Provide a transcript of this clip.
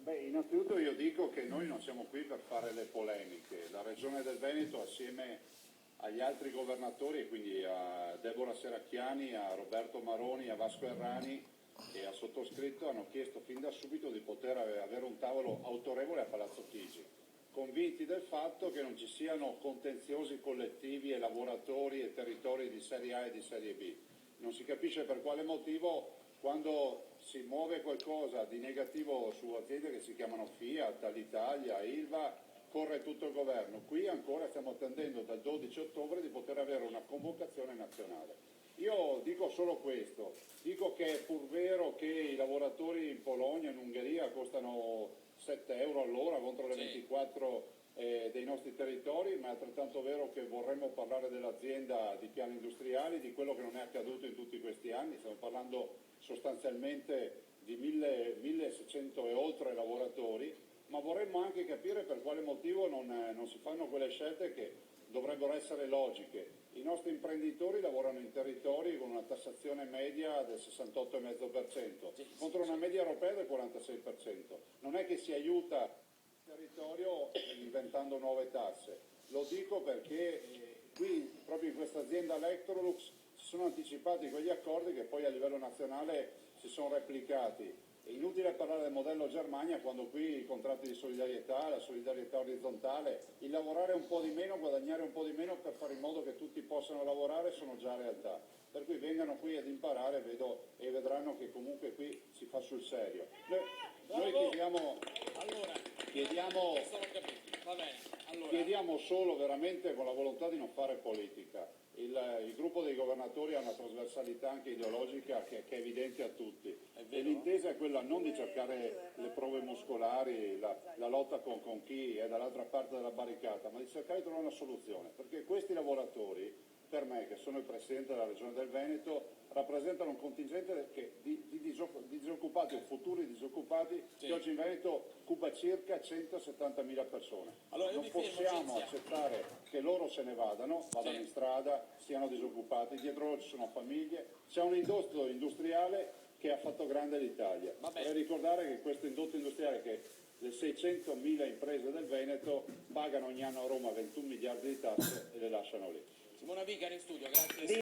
Beh, innanzitutto io dico che noi non siamo qui per fare le polemiche. La Regione del Veneto, assieme agli altri governatori, e quindi a Deborah Serracchiani, a Roberto Maroni, a Vasco Errani e a sottoscritto, hanno chiesto fin da subito di poter avere un tavolo autorevole a Palazzo Chigi, convinti del fatto che non ci siano contenziosi collettivi e lavoratori e territori di serie A e di serie B. Non si capisce per quale motivo, quando si muove qualcosa di negativo su aziende che si chiamano Fiat, Alitalia, Ilva, corre tutto il governo. Qui ancora stiamo attendendo dal 12 ottobre di poter avere una convocazione nazionale. Io dico solo questo, dico che è pur vero che i lavoratori in Polonia e in Ungheria costano 7 euro all'ora contro le 24 dei nostri territori, ma è altrettanto vero che vorremmo parlare dell'azienda di piani industriali, di quello che non è accaduto in tutti questi anni. Stiamo parlando sostanzialmente di 1600 e oltre lavoratori, ma vorremmo anche capire per quale motivo non si fanno quelle scelte che dovrebbero essere logiche. I nostri imprenditori lavorano in territori con una tassazione media del 68,5% contro una media europea del 46%. Non è che si aiuta territorio inventando nuove tasse. Lo dico perché qui, proprio in questa azienda Electrolux, si sono anticipati quegli accordi che poi a livello nazionale si sono replicati. È inutile parlare del modello Germania quando qui i contratti di solidarietà, la solidarietà orizzontale, il lavorare un po' di meno, guadagnare un po' di meno per fare in modo che tutti possano lavorare sono già realtà. Per cui vengano qui ad imparare, e vedranno che comunque qui si fa sul serio. Noi chiediamo solo veramente con la volontà di non fare politica. Il gruppo dei governatori ha una trasversalità anche ideologica che è evidente a tutti. E l'intesa è quella non di cercare le prove muscolari, la lotta con chi è dall'altra parte della barricata, ma di cercare di trovare una soluzione. Perché questi lavoratori, per me, che sono il Presidente della Regione del Veneto, rappresentano un contingente di disoccupati o futuri disoccupati che oggi in Veneto occupa circa 170.000 persone. Allora, non possiamo accettare che loro se ne vadano in strada, siano disoccupati, dietro loro ci sono famiglie, c'è un indotto industriale che ha fatto grande l'Italia. Vorrei ricordare che questo indotto industriale, che le 600.000 imprese del Veneto pagano ogni anno a Roma 21 miliardi di tasse e le lasciano lì. Simona Vicari in studio, grazie.